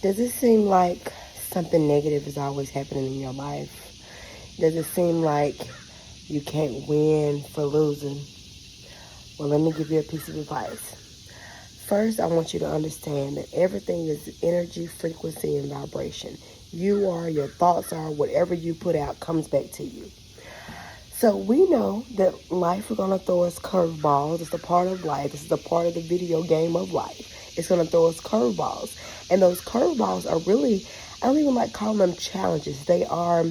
Does it seem like something negative is always happening in your life? Does it seem like you can't win for losing? Well, let me give you a piece of advice. First, I want you to understand that everything is energy, frequency, and vibration. You are, your thoughts are, whatever you put out comes back to you. So we know that life is going to throw us curveballs. It's a part of life. This is a part of the video game of life. It's going to throw us curveballs. And those curveballs are really, I don't even like calling them challenges. They are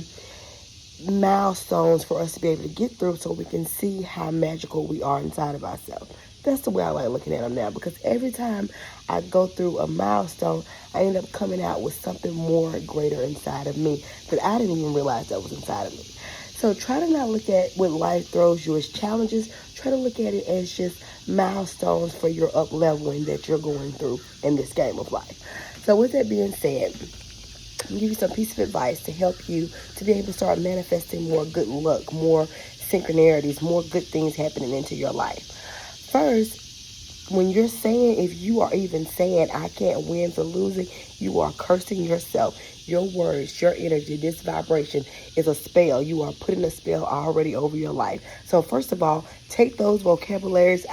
milestones for us to be able to get through so we can see how magical we are inside of ourselves. That's the way I like looking at them now, because every time I go through a milestone, I end up coming out with something more greater inside of me that I didn't even realize that was inside of me. So try to not look at what life throws you as challenges. Try to look at it as just milestones for your up-leveling that you're going through in this game of life. So with that being said, I'll give you some piece of advice to help you to be able to start manifesting more good luck, more synchronicities, more good things happening into your life. First, when you're saying, if you are even saying, I can't win for losing, you are cursing yourself. Your words, your energy, this vibration is a spell. You are putting a spell already over your life. So first of all, take those vocabularies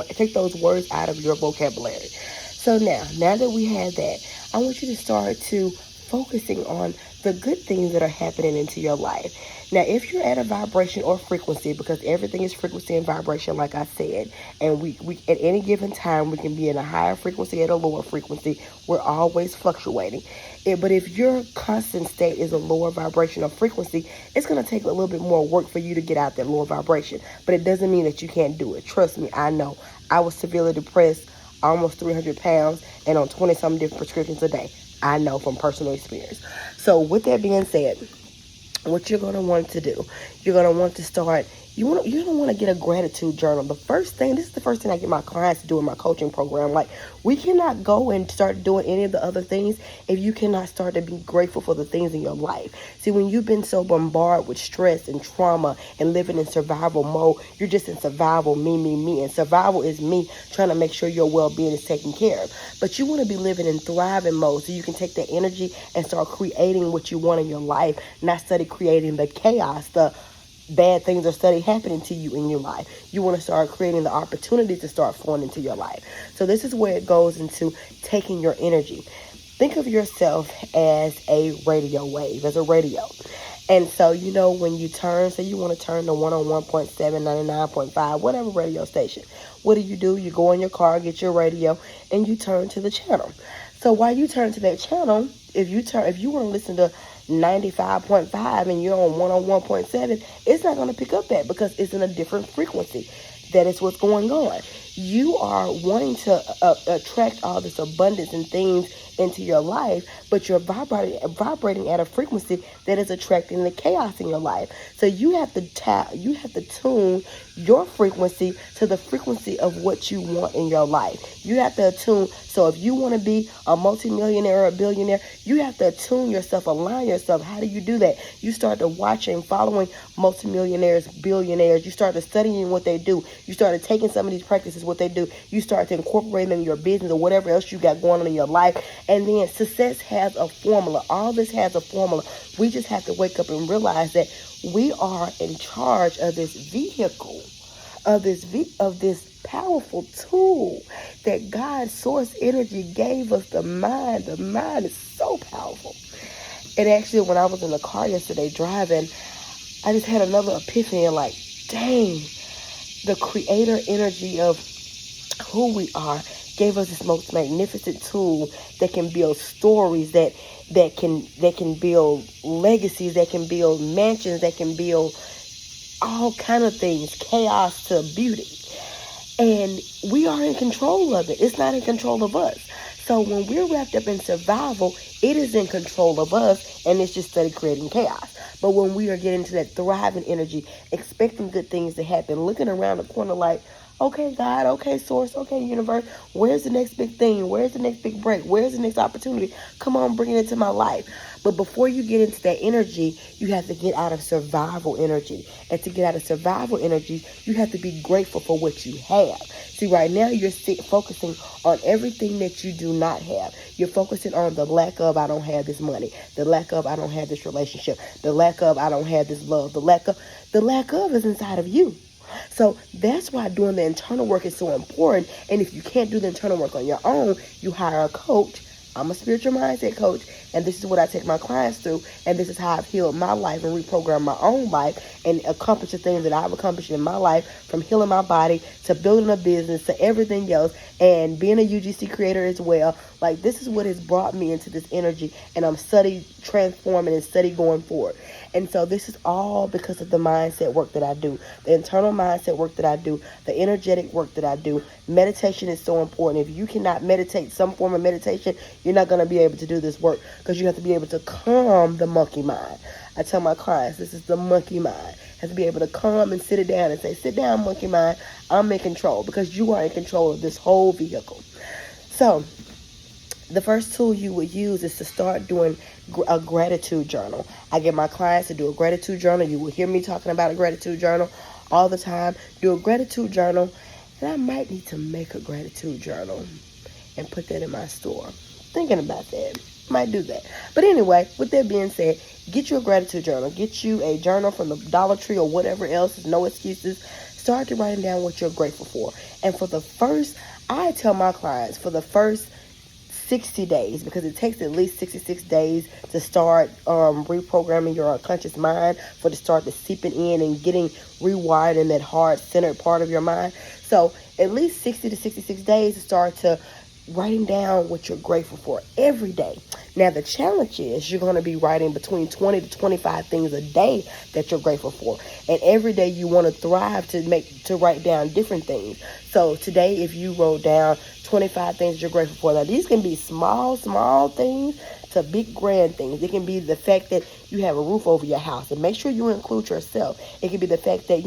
take those words out of your vocabulary. So now that we have that, I want you to start to focusing on the good things that are happening into your life. Now, if you're at a vibration or frequency, because everything is frequency and vibration, like I said, and we at any given time, we can be in a higher frequency, at a lower frequency. We're always fluctuating. But if your constant state is a lower vibration or frequency, it's going to take a little bit more work for you to get out that lower vibration. But it doesn't mean that you can't do it. Trust me, I know. I was severely depressed, almost 300 pounds, and on 20-something different prescriptions a day. I know from personal experience. So with that being said, what you're going to want to do, you're going to want to start, you're going to want to get a gratitude journal. This is the first thing I get my clients to do in my coaching program. Like, we cannot go and start doing any of the other things if you cannot start to be grateful for the things in your life. See, when you've been so bombarded with stress and trauma and living in survival mode, you're just in survival, me. And survival is me trying to make sure your well-being is taken care of. But you want to be living in thriving mode so you can take that energy and start creating what you want in your life, not study creating the chaos, the bad things are steady happening to you in your life. You want to start creating the opportunity to start flowing into your life. So this is where it goes into taking your energy. Think of yourself as a radio wave, as a radio. And so, when you turn, say you want to turn to 101.7, 99.5, whatever radio station, what do? You go in your car, get your radio, and you turn to the channel. So while you turn to that channel, if you want to listen to 95.5 and you're on 101.7, it's not going to pick up that because it's in a different frequency. That is what's going on. You are wanting to attract all this abundance and things into your life, but you're vibrating at a frequency that is attracting the chaos in your life. So you have to tune your frequency to the frequency of what you want in your life. You have to attune. So if you want to be a multimillionaire or a billionaire, you have to attune yourself, align yourself. How do you do that? You start to watching, following multimillionaires, billionaires. You start to studying what they do. You started taking some of these practices, what they do. You start to incorporate them in your business or whatever else you got going on in your life. And then success has a formula. All this has a formula. We just have to wake up and realize that we are in charge of this vehicle, of this powerful tool that God's source energy gave us, the mind. The mind is so powerful. And actually, when I was in the car yesterday driving, I just had another epiphany, like, dang, the creator energy of who we are gave us this most magnificent tool that can build stories, that can build legacies, that can build mansions, that can build all kind of things, chaos to beauty. And we are in control of it. It's not in control of us. So when we're wrapped up in survival, it is in control of us, and it's just steady creating chaos. But when we are getting to that thriving energy, expecting good things to happen, looking around the corner like, Okay, God, okay, source, okay, universe, where's the next big thing? Where's the next big break? Where's the next opportunity? Come on, bring it into my life. But before you get into that energy, you have to get out of survival energy. And to get out of survival energy, you have to be grateful for what you have. See, right now you're focusing on everything that you do not have. You're focusing on the lack of, I don't have this money. The lack of, I don't have this relationship. The lack of, I don't have this love. The lack of is inside of you. So that's why doing the internal work is so important. And if you can't do the internal work on your own, you hire a coach. I'm a spiritual mindset coach, and this is what I take my clients through, and this is how I've healed my life and reprogrammed my own life and accomplished the things that I've accomplished in my life, from healing my body to building a business to everything else, and being a UGC creator as well. Like, this is what has brought me into this energy, and I'm study transforming and study going forward. And so this is all because of the mindset work that I do, the internal mindset work that I do, the energetic work that I do. Meditation is so important. If you cannot meditate, some form of meditation, you're not going to be able to do this work, because you have to be able to calm the monkey mind. I tell my clients, this is the monkey mind. You have to be able to calm and sit it down and say, sit down, monkey mind. I'm in control, because you are in control of this whole vehicle. So the first tool you would use is to start doing a gratitude journal. I get my clients to do a gratitude journal. You will hear me talking about a gratitude journal all the time. Do a gratitude journal. And I might need to make a gratitude journal and put that in my store. Thinking about that. Might do that. But anyway, with that being said, get you a gratitude journal. Get you a journal from the Dollar Tree or whatever else. There's no excuses. Start to writing down what you're grateful for. And I tell my clients, for the first 60 days, because it takes at least 66 days to start reprogramming your unconscious mind, for to start to seeping in and getting rewired in that heart-centered part of your mind. So at least 60 to 66 days to start to writing down what you're grateful for every day. Now, the challenge is you're going to be writing between 20 to 25 things a day that you're grateful for. And every day you want to thrive to write down different things. So today, if you wrote down 25 things you're grateful for, now these can be small things to big grand things. It can be the fact that you have a roof over your house, and make sure you include yourself. It can be the fact that,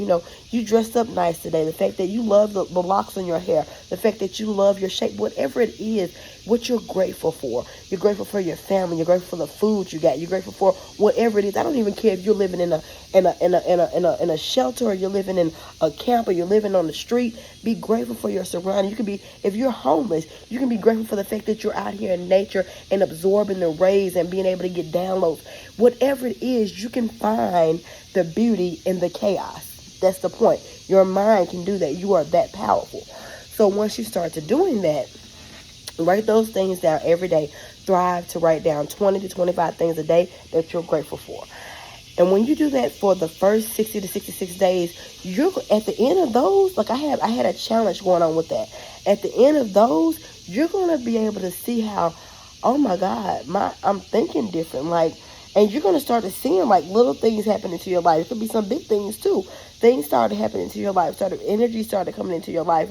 you dressed up nice today, the fact that you love the locks on your hair, the fact that you love your shape, whatever it is, what you're grateful for. You're grateful for your family, you're grateful for the food you got, you're grateful for whatever it is. I don't even care if you're living in a shelter, or you're living in a camp, or you're living on the street. Be grateful for your surroundings. You can be, if you're homeless, you can be grateful for the fact that you're out here in nature and absorbing the rays and being able to get downloads. Whatever it is, you can find the beauty in the chaos. That's the point. Your mind can do that. You are that powerful. So once you start to doing that, write those things down every day. Thrive to write down 20 to 25 things a day that you're grateful for. And when you do that for the first 60 to 66 days, you're at the end of those, like I had a challenge going on with that. At the end of those, you're going to be able to see how, oh my God, I'm thinking different. And you're going to start to see little things happen into your life. It could be some big things too. Things started happening into your life. Energy started coming into your life.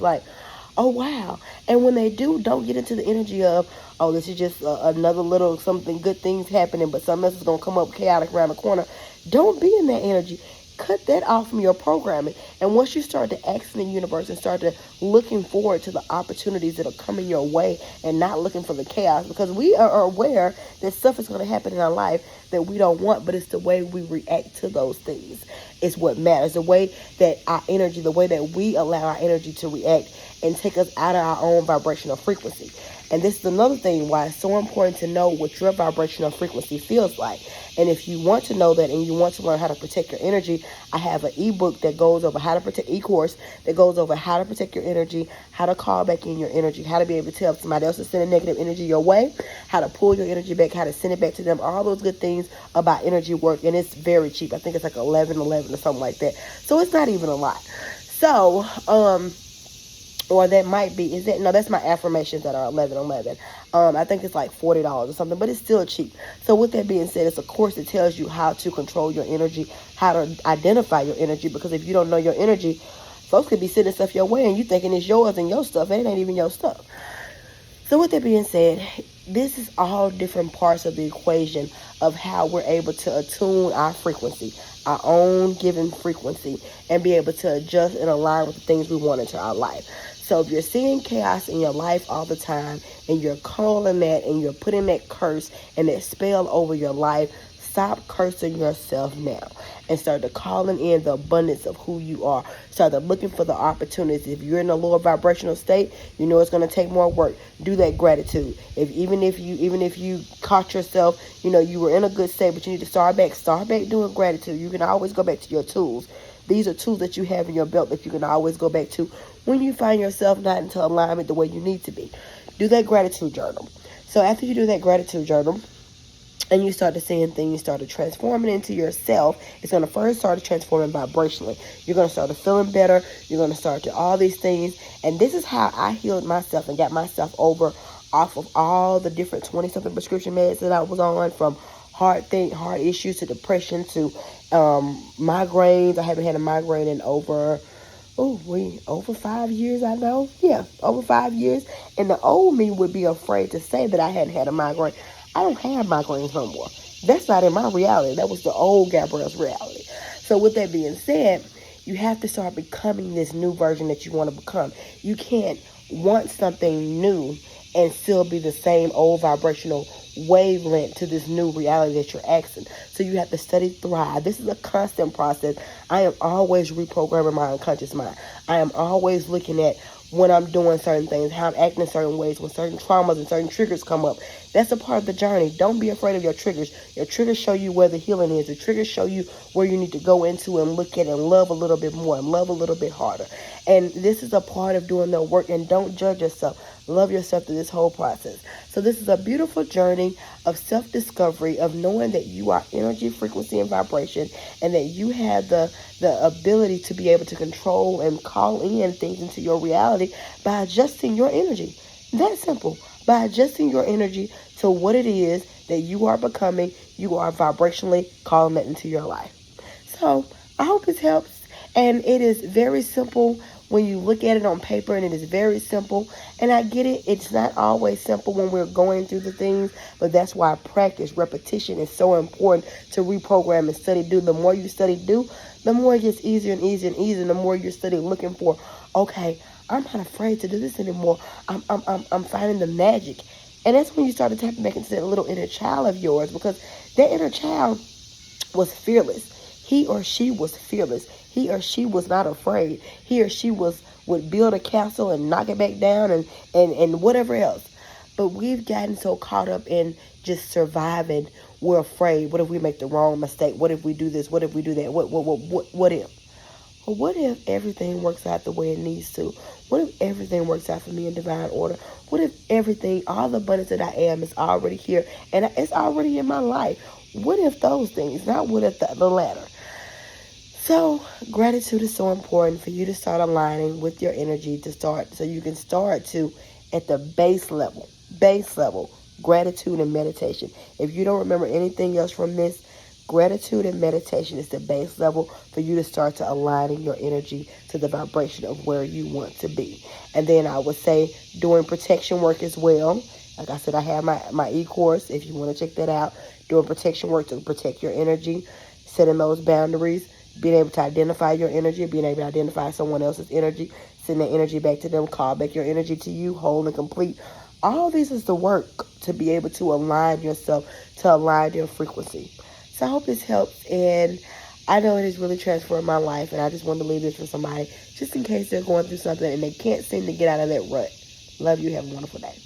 Oh, wow. And when they do, don't get into the energy of, oh, this is just another little something, good things happening, but something else is going to come up chaotic around the corner. Don't be in that energy. Cut that off from your programming. And once you start to ask in the universe and start to looking forward to the opportunities that are coming your way and not looking for the chaos, because we are aware that stuff is going to happen in our life that we don't want, but it's the way we react to those things is what matters. The way that our energy, the way that we allow our energy to react and take us out of our own vibrational frequency. And this is another thing why it's so important to know what your vibrational frequency feels like. And if you want to know that and you want to learn how to protect your energy, I have an ebook that goes over how to protect, e-course that goes over how to protect your energy, how to call back in your energy, how to be able to tell somebody else to send a negative energy your way, how to pull your energy back, how to send it back to them, all those good things about energy work. And it's very cheap. I think it's like $11 or something like that. So it's not even a lot. So, or that might be, that's my affirmations that are $11. I think it's like $40 or something, but it's still cheap. So with that being said, it's a course that tells you how to control your energy, how to identify your energy, because if you don't know your energy, folks could be sending stuff your way and you thinking it's yours and your stuff, and it ain't even your stuff. So with that being said, this is all different parts of the equation of how we're able to attune our frequency, our own given frequency, and be able to adjust and align with the things we want into our life. So if you're seeing chaos in your life all the time, and you're calling that, and you're putting that curse and that spell over your life, stop cursing yourself now and start to calling in the abundance of who you are. Start to looking for the opportunities. If you're in a lower vibrational state, you know it's going to take more work. Do that gratitude. Even if you caught yourself, you were in a good state, but you need to start back doing gratitude. You can always go back to your tools. These are tools that you have in your belt that you can always go back to when you find yourself not into alignment the way you need to be. Do that gratitude journal. So after you do that gratitude journal, and you start to seeing things start to transforming into yourself, it's going to first start to transforming vibrationally. You're going to start to feeling better. You're going to start to all these things. And this is how I healed myself and got myself over off of all the different 20-something prescription meds that I was on, from heart issues to depression to migraines. I haven't had a migraine in over 5 years, I know. Yeah, over 5 years. And the old me would be afraid to say that I hadn't had a migraine. I don't have migraines no more. That's not in my reality. That was the old Gabrielle's reality. So with that being said, you have to start becoming this new version that you want to become. You can't want something new and still be the same old vibrational wavelength to this new reality that you're asking. So you have to study Thrive. This is a constant process. I am always reprogramming my unconscious mind. I am always looking at when I'm doing certain things, how I'm acting in certain ways, when certain traumas and certain triggers come up. That's a part of the journey. Don't be afraid of your triggers. Your triggers show you where the healing is. The triggers show you where you need to go into and look at and love a little bit more and love a little bit harder. And this is a part of doing the work. And don't judge yourself. Love yourself through this whole process. So this is a beautiful journey of self-discovery, of knowing that you are energy, frequency, and vibration, and that you have the ability to be able to control and call in things into your reality by adjusting your energy. That simple. By adjusting your energy to what it is that you are becoming, you are vibrationally calling that into your life. So I hope this helps. And it is very simple when you look at it on paper, and it is very simple. And I get it. It's not always simple when we're going through the things, but that's why practice, repetition is so important to reprogram and study do. The more you study do, the more it gets easier and easier and easier. The more you study looking for, okay, I'm not afraid to do this anymore. I'm finding the magic. And that's when you start to tap back into that little inner child of yours, because that inner child was fearless. He or she was fearless. He or she was not afraid. He or she would build a castle and knock it back down and whatever else. But we've gotten so caught up in just surviving. We're afraid. What if we make the wrong mistake? What if we do this? What if we do that? What if? Well, what if everything works out the way it needs to? What if everything works out for me in divine order? What if everything, all the abundance that I am is already here and it's already in my life? What if those things, not what if the latter? So gratitude is so important for you to start aligning with your energy so you can start to, at the base level, gratitude and meditation. If you don't remember anything else from this, gratitude and meditation is the base level for you to start to aligning your energy to the vibration of where you want to be. And then I would say doing protection work as well. Like I said, I have my e-course if you want to check that out. Doing protection work to protect your energy, setting those boundaries, being able to identify your energy, being able to identify someone else's energy, send that energy back to them, call back your energy to you, whole and complete. All this is the work to be able to align yourself, to align your frequency. So I hope this helps, and I know it has really transformed my life, and I just wanted to leave this for somebody just in case they're going through something and they can't seem to get out of that rut. Love you. Have a wonderful day.